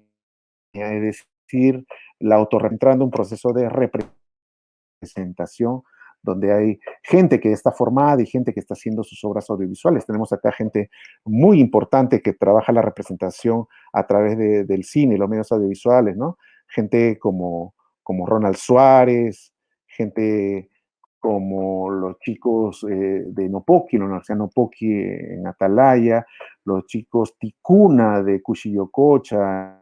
es decir, la autorreentrando un proceso de representación donde hay gente que está formada y gente que está haciendo sus obras audiovisuales. Tenemos acá gente muy importante que trabaja la representación a través del cine y los medios audiovisuales, ¿no? Gente como Ronald Suárez, gente como los chicos de Nopoki, la Universidad Nopoki en Atalaya, los chicos Ticuna de Cuchillococha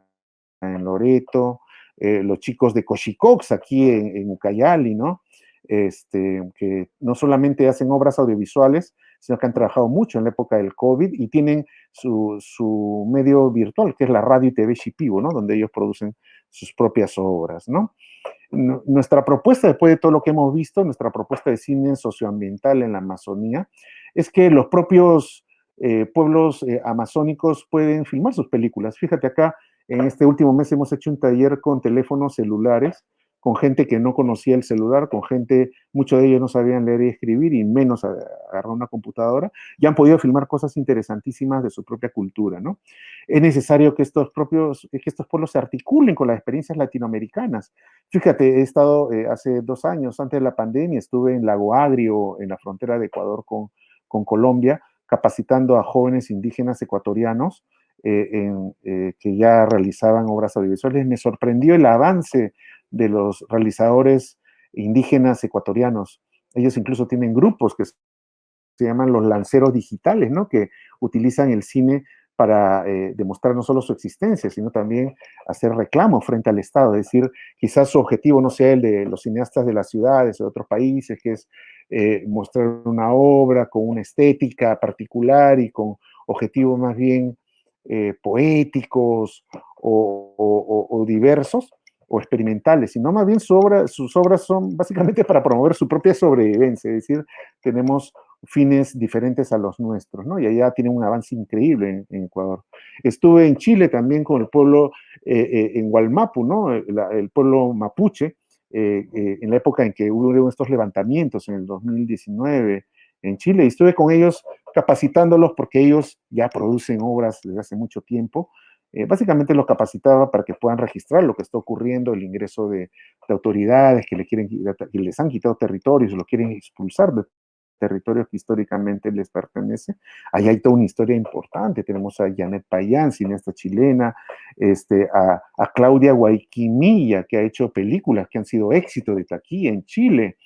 en Loreto, los chicos de Cochicox aquí en Ucayali, ¿no? Que no solamente hacen obras audiovisuales, sino que han trabajado mucho en la época del COVID y tienen su medio virtual, que es la radio y TV Shipibo, ¿no? Donde ellos producen sus propias obras, ¿no? Nuestra propuesta, después de todo lo que hemos visto, nuestra propuesta de cine socioambiental en la Amazonía, es que los propios pueblos amazónicos pueden filmar sus películas. Fíjate acá, en este último mes hemos hecho un taller con teléfonos celulares, con gente que no conocía el celular, con gente, muchos de ellos no sabían leer y escribir y menos agarrar una computadora, y han podido filmar cosas interesantísimas de su propia cultura, ¿no? Es necesario que estos pueblos se articulen con las experiencias latinoamericanas. Fíjate, he estado hace 2 años, antes de la pandemia, estuve en Lago Agrio, en la frontera de Ecuador con Colombia, capacitando a jóvenes indígenas ecuatorianos que ya realizaban obras audiovisuales. Me sorprendió el avance de los realizadores indígenas ecuatorianos. Ellos incluso tienen grupos que se llaman los lanceros digitales, ¿no? Que utilizan el cine para demostrar no solo su existencia, sino también hacer reclamo frente al Estado. Es decir, quizás su objetivo no sea el de los cineastas de las ciudades o de otros países, que es mostrar una obra con una estética particular y con objetivos más bien poéticos o diversos o experimentales, sino más bien sus obras son básicamente para promover su propia sobrevivencia. Es decir, tenemos fines diferentes a los nuestros, ¿no? Y allá tienen un avance increíble en Ecuador. Estuve en Chile también con el pueblo en Gualmapu, ¿no? El pueblo mapuche, en la época en que hubo estos levantamientos en el 2019 en Chile, y estuve con ellos capacitándolos porque ellos ya producen obras desde hace mucho tiempo. Básicamente los capacitaba para que puedan registrar lo que está ocurriendo, el ingreso de autoridades que les han quitado territorios, lo quieren expulsar de territorios que históricamente les pertenece. Ahí hay toda una historia importante. Tenemos a Janet Payán, cineasta chilena, a Claudia Guayquimilla, que ha hecho películas que han sido éxito de taquilla en Chile,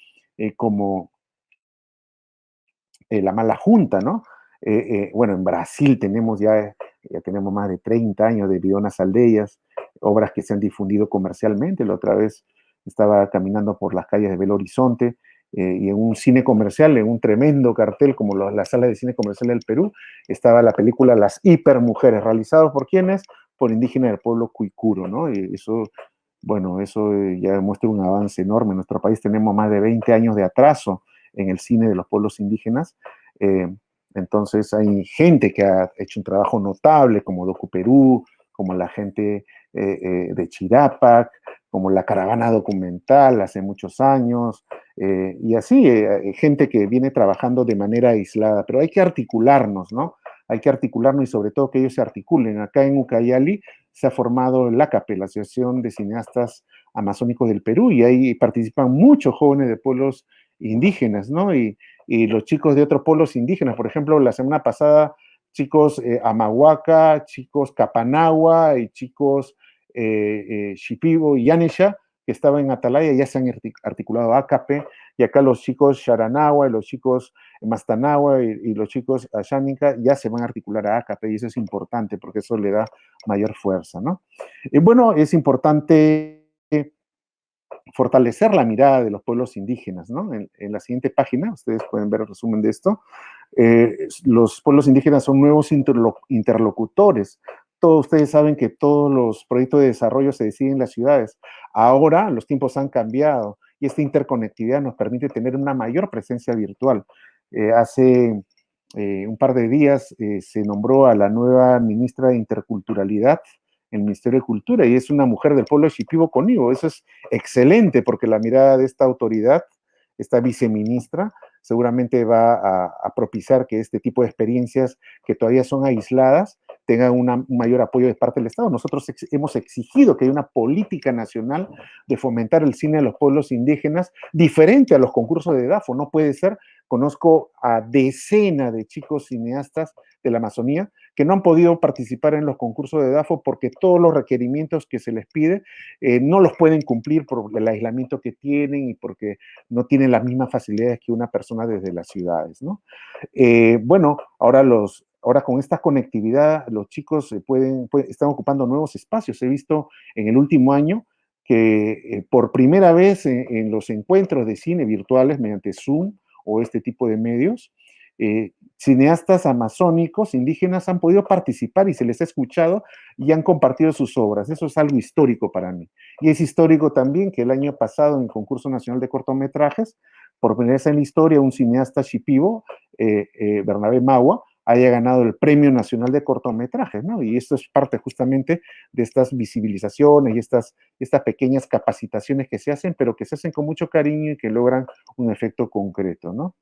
como La Mala Junta, ¿no? Bueno, en Brasil ya tenemos más de 30 años de Vidonas Aldeias, obras que se han difundido comercialmente. La otra vez estaba caminando por las calles de Belo Horizonte y en un cine comercial, en un tremendo cartel como la sala de cine comercial del Perú, estaba la película Las Hipermujeres, realizado por quienes, por indígenas del pueblo cuicuro, ¿no? Y eso, bueno, eso ya demuestra un avance enorme. En nuestro país tenemos más de 20 años de atraso en el cine de los pueblos indígenas. Eh, entonces hay gente que ha hecho un trabajo notable, como Docu Perú, como la gente de Chirapac, como la caravana documental hace muchos años, y así, gente que viene trabajando de manera aislada, pero hay que articularnos, ¿no? Hay que articularnos y sobre todo que ellos se articulen. Acá en Ucayali se ha formado el ACAPE, la Asociación de Cineastas Amazónicos del Perú, y ahí participan muchos jóvenes de pueblos indígenas, ¿no? Y los chicos de otros pueblos indígenas, por ejemplo, la semana pasada, chicos Amahuaca, chicos Capanagua y chicos Shipibo y Yanesha, que estaban en Atalaya, ya se han articulado ACAPE, y acá los chicos Sharanagua y los chicos Mastanagua y los chicos Ashánica ya se van a articular a ACAPE, y eso es importante porque eso le da mayor fuerza, ¿no? Bueno, es importante fortalecer la mirada de los pueblos indígenas, ¿no? En la siguiente página, ustedes pueden ver el resumen de esto. Los pueblos indígenas son nuevos interlocutores. Todos ustedes saben que todos los proyectos de desarrollo se deciden en las ciudades. Ahora los tiempos han cambiado y esta interconectividad nos permite tener una mayor presencia virtual. Hace un par de días se nombró a la nueva ministra de Interculturalidad en el Ministerio de Cultura y es una mujer del pueblo de Shipibo Conibo. Eso es excelente porque la mirada de esta autoridad, esta viceministra, seguramente va a propiciar que este tipo de experiencias que todavía son aisladas tengan un mayor apoyo de parte del Estado. Nosotros hemos exigido que haya una política nacional de fomentar el cine de los pueblos indígenas diferente a los concursos de DAFO. No puede ser. Conozco a decenas de chicos cineastas de la Amazonía que no han podido participar en los concursos de DAFO porque todos los requerimientos que se les pide no los pueden cumplir por el aislamiento que tienen y porque no tienen las mismas facilidades que una persona desde las ciudades, ¿no? Bueno, ahora con esta conectividad los chicos están ocupando nuevos espacios. He visto en el último año que por primera vez en los encuentros de cine virtuales mediante Zoom o este tipo de medios, cineastas amazónicos, indígenas, han podido participar y se les ha escuchado y han compartido sus obras. Eso es algo histórico para mí. Y es histórico también que el año pasado en el Concurso Nacional de Cortometrajes, por primera vez en la historia, un cineasta shipibo, Bernabé Magua, haya ganado el Premio Nacional de Cortometrajes, ¿no? Y esto es parte justamente de estas visibilizaciones y estas pequeñas capacitaciones que se hacen, pero que se hacen con mucho cariño y que logran un efecto concreto, ¿no?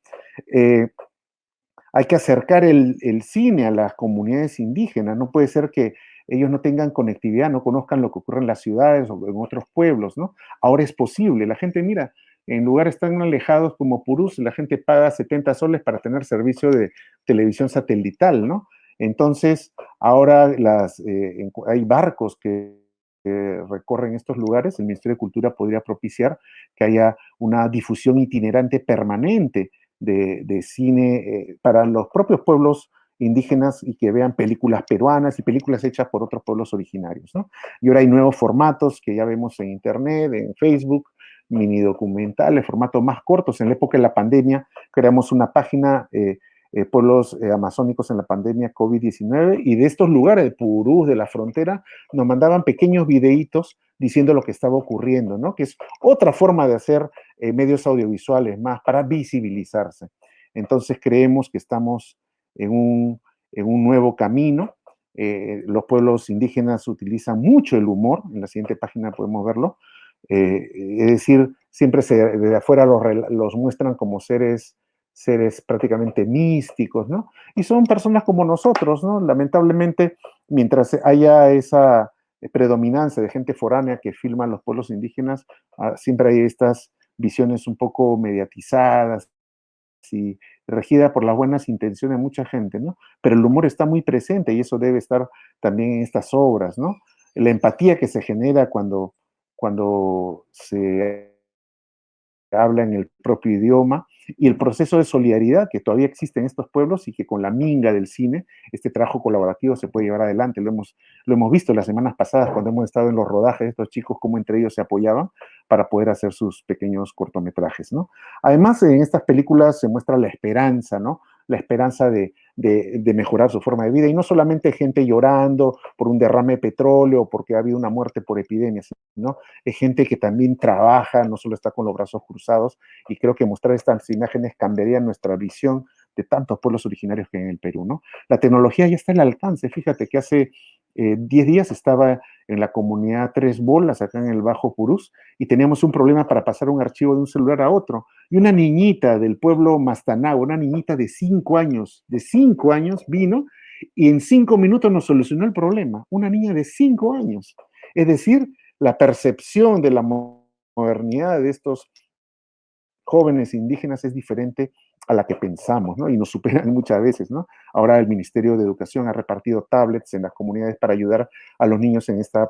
Hay que acercar el cine a las comunidades indígenas. No puede ser que ellos no tengan conectividad, no conozcan lo que ocurre en las ciudades o en otros pueblos, ¿no? Ahora es posible. La gente, mira, en lugares tan alejados como Purús, la gente paga 70 soles para tener servicio de televisión satelital, ¿no? Entonces, ahora hay barcos que recorren estos lugares. El Ministerio de Cultura podría propiciar que haya una difusión itinerante permanente de cine para los propios pueblos indígenas y que vean películas peruanas y películas hechas por otros pueblos originarios, ¿no? Y ahora hay nuevos formatos que ya vemos en internet, en Facebook, mini documentales, formatos más cortos. En la época de la pandemia creamos una página, pueblos amazónicos en la pandemia COVID-19, y de estos lugares, de Purús, de la frontera, nos mandaban pequeños videitos diciendo lo que estaba ocurriendo, ¿no? Que es otra forma de hacer medios audiovisuales más para visibilizarse. Entonces creemos que estamos en un nuevo camino. Los pueblos indígenas utilizan mucho el humor, en la siguiente página podemos verlo. Es decir, siempre desde afuera los muestran como seres prácticamente místicos, ¿no? Y son personas como nosotros, ¿no? Lamentablemente, mientras haya esa predominancia de gente foránea que filma a los pueblos indígenas, siempre hay estas visiones un poco mediatizadas y regida por las buenas intenciones de mucha gente, ¿no? Pero el humor está muy presente y eso debe estar también en estas obras, ¿no? La empatía que se genera cuando se habla en el propio idioma, y el proceso de solidaridad que todavía existe en estos pueblos y que con la minga del cine, este trabajo colaborativo se puede llevar adelante. Lo hemos visto las semanas pasadas cuando hemos estado en los rodajes de estos chicos, cómo entre ellos se apoyaban para poder hacer sus pequeños cortometrajes, ¿no? Además, en estas películas se muestra la esperanza, ¿no? La esperanza de mejorar su forma de vida, y no solamente gente llorando por un derrame de petróleo o porque ha habido una muerte por epidemias, ¿no? Es gente que también trabaja, no solo está con los brazos cruzados, y creo que mostrar estas imágenes cambiaría nuestra visión de tantos pueblos originarios que hay en el Perú, ¿no? La tecnología ya está al alcance. Fíjate que hace 10 días estaba en la comunidad Tres Bolas, acá en el Bajo Purús, y teníamos un problema para pasar un archivo de un celular a otro. Y una niñita del pueblo Mastanagua, una niñita de 5 años vino y en 5 minutos nos solucionó el problema. Una niña de 5 años. Es decir, la percepción de la modernidad de estos jóvenes indígenas es diferente a la que pensamos, ¿no? Y nos superan muchas veces, ¿no? Ahora el Ministerio de Educación ha repartido tablets en las comunidades para ayudar a los niños en este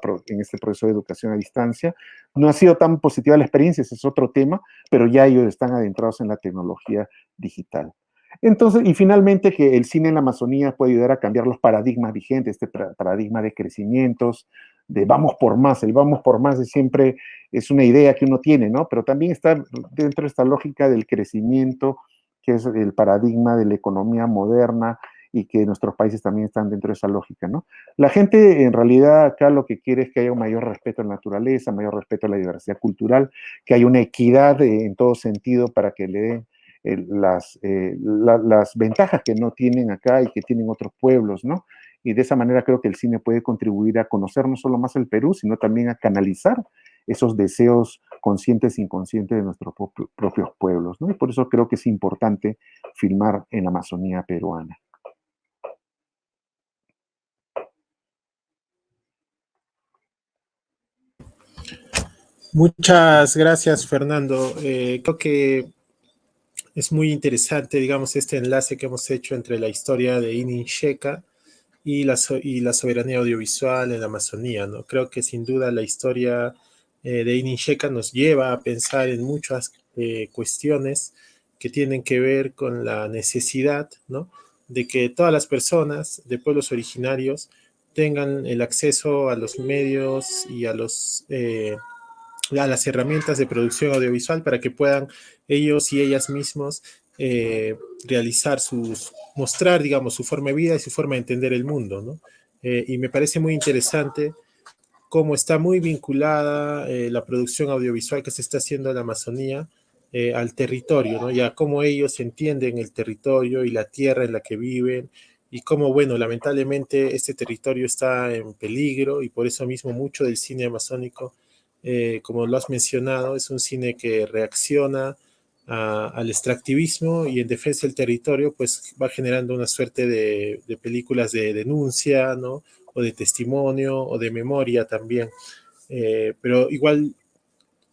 proceso de educación a distancia. No ha sido tan positiva la experiencia, ese es otro tema, pero ya ellos están adentrados en la tecnología digital. Entonces, y finalmente, que el cine en la Amazonía puede ayudar a cambiar los paradigmas vigentes, este paradigma de crecimientos, de vamos por más. El vamos por más es siempre es una idea que uno tiene, ¿no? Pero también está dentro de esta lógica del crecimiento, que es el paradigma de la economía moderna y que nuestros países también están dentro de esa lógica, ¿no? La gente en realidad acá lo que quiere es que haya un mayor respeto a la naturaleza, mayor respeto a la diversidad cultural, que haya una equidad en todo sentido para que le den las ventajas que no tienen acá y que tienen otros pueblos, ¿no? Y de esa manera creo que el cine puede contribuir a conocer no solo más el Perú, sino también a canalizar esos deseos conscientes e inconscientes de nuestros propios pueblos, ¿no? Y por eso creo que es importante filmar en la Amazonía peruana. Muchas gracias, Fernando. Creo que es muy interesante, digamos, este enlace que hemos hecho entre la historia de Inin Sheka y la soberanía audiovisual en la Amazonía, ¿no? Creo que sin duda la historia de Inin Sheka nos lleva a pensar en muchas cuestiones que tienen que ver con la necesidad, ¿no? De que todas las personas de pueblos originarios tengan el acceso a los medios y a las herramientas de producción audiovisual para que puedan ellos y ellas mismos realizar mostrar, digamos, su forma de vida y su forma de entender el mundo, ¿no? Y me parece muy interesante cómo está muy vinculada la producción audiovisual que se está haciendo en la Amazonía al territorio, ¿no? Y a cómo ellos entienden el territorio y la tierra en la que viven y cómo, bueno, lamentablemente este territorio está en peligro y por eso mismo mucho del cine amazónico, como lo has mencionado, es un cine que reacciona al extractivismo y en defensa del territorio, pues va generando una suerte de películas de denuncia, ¿no? O de testimonio o de memoria también. Pero igual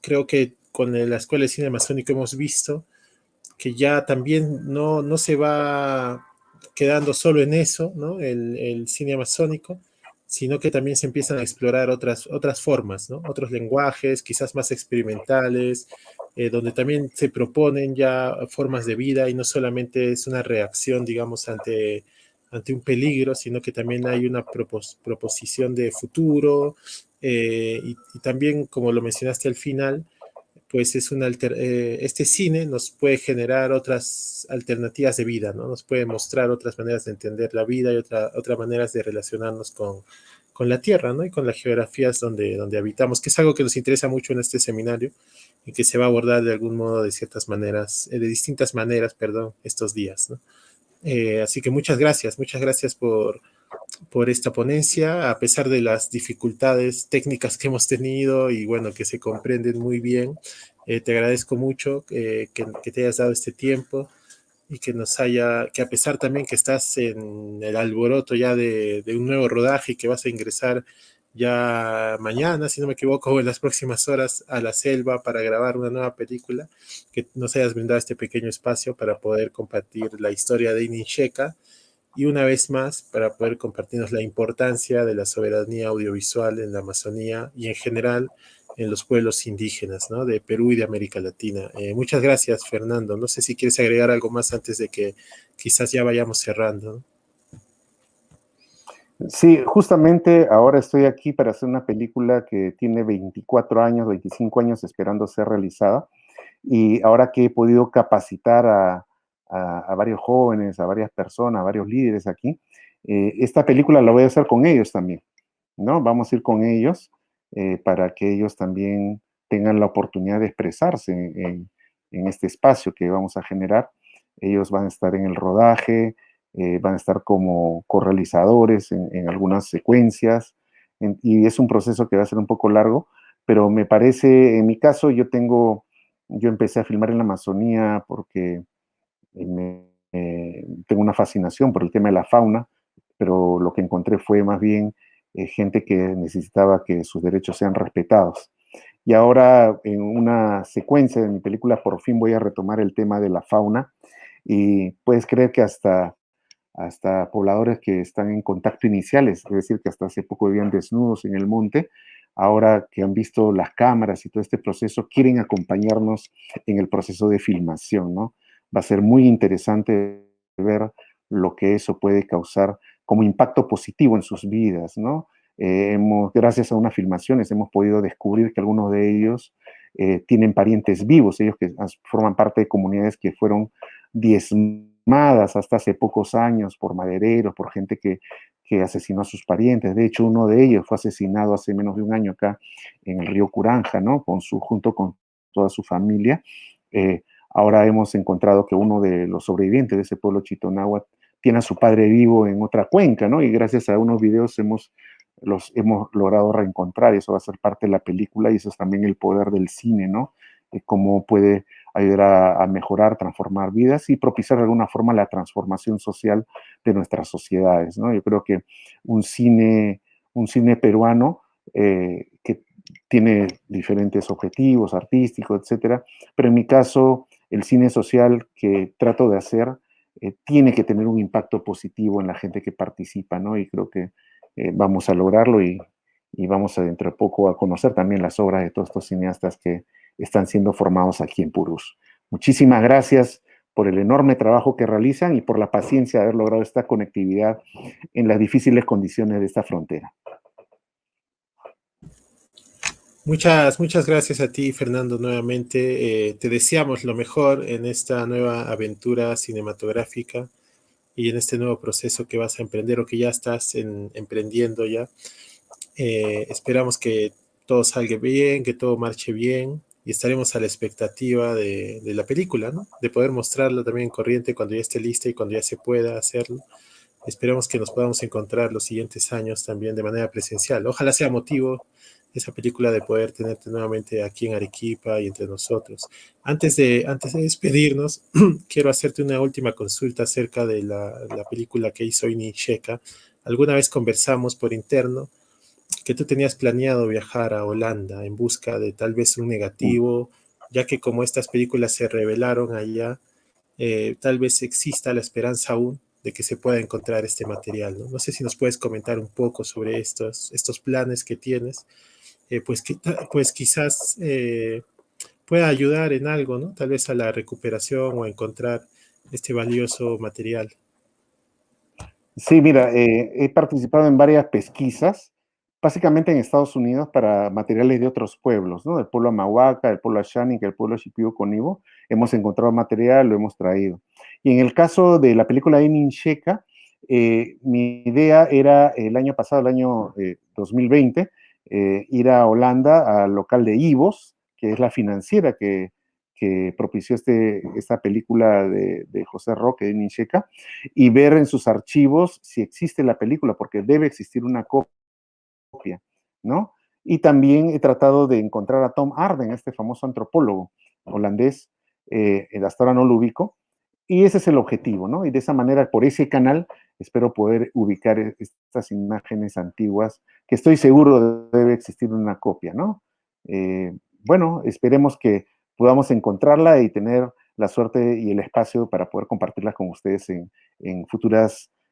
creo que con la Escuela de Cine Amazónico hemos visto que ya también no se va quedando solo en eso, ¿no? El cine amazónico, sino que también se empiezan a explorar otras formas, ¿no? Otros lenguajes, quizás más experimentales, donde también se proponen ya formas de vida y no solamente es una reacción, digamos, ante un peligro, sino que también hay una proposición de futuro y también, como lo mencionaste al final, pues este cine nos puede generar otras alternativas de vida, ¿no? Nos puede mostrar otras maneras de entender la vida y otras maneras de relacionarnos con la tierra, ¿no? Y con las geografías donde habitamos, que es algo que nos interesa mucho en este seminario y que se va a abordar de algún modo de ciertas maneras, de distintas maneras, perdón, estos días, ¿no? Así que muchas gracias por esta ponencia, a pesar de las dificultades técnicas que hemos tenido y bueno, que se comprenden muy bien. Te agradezco mucho que te hayas dado este tiempo y que a pesar también que estás en el alboroto ya de un nuevo rodaje y que vas a ingresar ya mañana, si no me equivoco, o en las próximas horas a la selva para grabar una nueva película, que nos hayas brindado este pequeño espacio para poder compartir la historia de Inin Sheka y una vez más para poder compartirnos la importancia de la soberanía audiovisual en la Amazonía y en general en los pueblos indígenas, ¿no? De Perú y de América Latina. Muchas gracias, Fernando. No sé si quieres agregar algo más antes de que quizás ya vayamos cerrando, ¿no? Sí, justamente ahora estoy aquí para hacer una película que tiene 24 años, 25 años esperando ser realizada. Y ahora que he podido capacitar a varios jóvenes, a varias personas, a varios líderes aquí, esta película la voy a hacer con ellos también, ¿no? Vamos a ir con ellos para que ellos también tengan la oportunidad de expresarse en este espacio que vamos a generar. Ellos van a estar en el rodaje, van a estar como correalizadores en algunas secuencias, y es un proceso que va a ser un poco largo, pero me parece, en mi caso, yo empecé a filmar en la Amazonía porque tengo una fascinación por el tema de la fauna, pero lo que encontré fue más bien gente que necesitaba que sus derechos sean respetados. Y ahora en una secuencia de mi película por fin voy a retomar el tema de la fauna y puedes creer que hasta pobladores que están en contacto iniciales, es decir, que hasta hace poco vivían desnudos en el monte, ahora que han visto las cámaras y todo este proceso, quieren acompañarnos en el proceso de filmación, ¿no? Va a ser muy interesante ver lo que eso puede causar como impacto positivo en sus vidas, ¿no? Gracias a unas filmaciones hemos podido descubrir que algunos de ellos tienen parientes vivos, ellos que forman parte de comunidades que fueron diezmadas hasta hace pocos años por madereros, por gente que asesinó a sus parientes. De hecho, uno de ellos fue asesinado hace menos de un año acá en el río Curanja, ¿no? Junto con toda su familia. Ahora hemos encontrado que uno de los sobrevivientes de ese pueblo chitonáhuatl tiene a su padre vivo en otra cuenca, ¿no? Y gracias a unos videos los hemos logrado reencontrar, y eso va a ser parte de la película, y eso es también el poder del cine, ¿no? Cómo puede ayudar a mejorar, transformar vidas y propiciar de alguna forma la transformación social de nuestras sociedades, ¿no? Yo creo que un cine peruano que tiene diferentes objetivos artísticos, etcétera, pero en mi caso, el cine social que trato de hacer tiene que tener un impacto positivo en la gente que participa, ¿no? Y creo que vamos a lograrlo y vamos a dentro de poco a conocer también las obras de todos estos cineastas que están siendo formados aquí en Purús. Muchísimas gracias por el enorme trabajo que realizan y por la paciencia de haber logrado esta conectividad en las difíciles condiciones de esta frontera. Muchas gracias a ti, Fernando, nuevamente. Te deseamos lo mejor en esta nueva aventura cinematográfica y en este nuevo proceso que vas a emprender o que ya estás emprendiendo ya. Esperamos que todo salga bien, que todo marche bien y estaremos a la expectativa de la película, ¿no? De poder mostrarla también en corriente cuando ya esté lista y cuando ya se pueda hacerlo. Esperemos que nos podamos encontrar los siguientes años también de manera presencial. Ojalá sea motivo esa película de poder tenerte nuevamente aquí en Arequipa y entre nosotros. Antes de despedirnos, quiero hacerte una última consulta acerca de la película que hizo Ini Sheka. Alguna vez conversamos por interno que tú tenías planeado viajar a Holanda en busca de tal vez un negativo, ya que como estas películas se revelaron allá, tal vez exista la esperanza aún de que se pueda encontrar este material, ¿no? No sé si nos puedes comentar un poco sobre estos planes que tienes, pues quizás pueda ayudar en algo, ¿no? Tal vez a la recuperación o a encontrar este valioso material. Sí, mira, he participado en varias pesquisas, básicamente en Estados Unidos, para materiales de otros pueblos, ¿no? Del pueblo Amahuaca, del pueblo Ashánica, del pueblo Shipibo Conibo. Hemos encontrado material, lo hemos traído. Y en el caso de la película Inin Sheka, mi idea era el año pasado, el año 2020, ir a Holanda, al local de Ivos, que es la financiera que propició esta película de José Roque, de Inin Sheka, y ver en sus archivos si existe la película, porque debe existir una copia, ¿no? Y también he tratado de encontrar a Tom Arden, este famoso antropólogo holandés, hasta ahora no lo ubico, y ese es el objetivo, ¿no? Y de esa manera, por ese canal, espero poder ubicar estas imágenes antiguas, que estoy seguro debe existir una copia, ¿no? Bueno, esperemos que podamos encontrarla y tener la suerte y el espacio para poder compartirla con ustedes en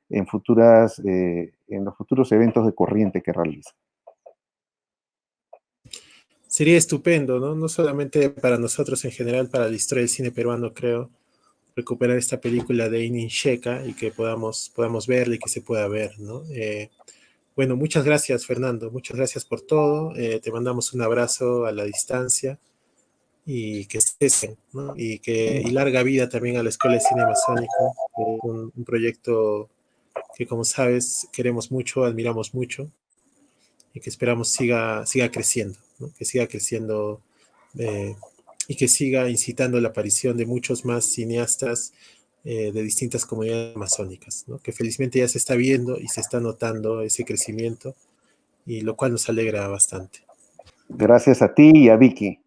los futuros eventos de corriente que realizan. Sería estupendo, ¿no? No solamente para nosotros en general, para la historia del cine peruano, creo, recuperar esta película de Inin Sheka y que podamos verla y que se pueda ver, ¿no? Bueno, muchas gracias, Fernando. Muchas gracias por todo. Te mandamos un abrazo a la distancia y que estés bien, ¿no? Y larga vida también a la Escuela de Cine Amazónico, un proyecto que, como sabes, queremos mucho, admiramos mucho y que esperamos siga creciendo, ¿no? Que siga creciendo eh, y que siga incitando la aparición de muchos más cineastas de distintas comunidades amazónicas, ¿no? Que felizmente ya se está viendo y se está notando ese crecimiento y lo cual nos alegra bastante. Gracias a ti y a Vicky.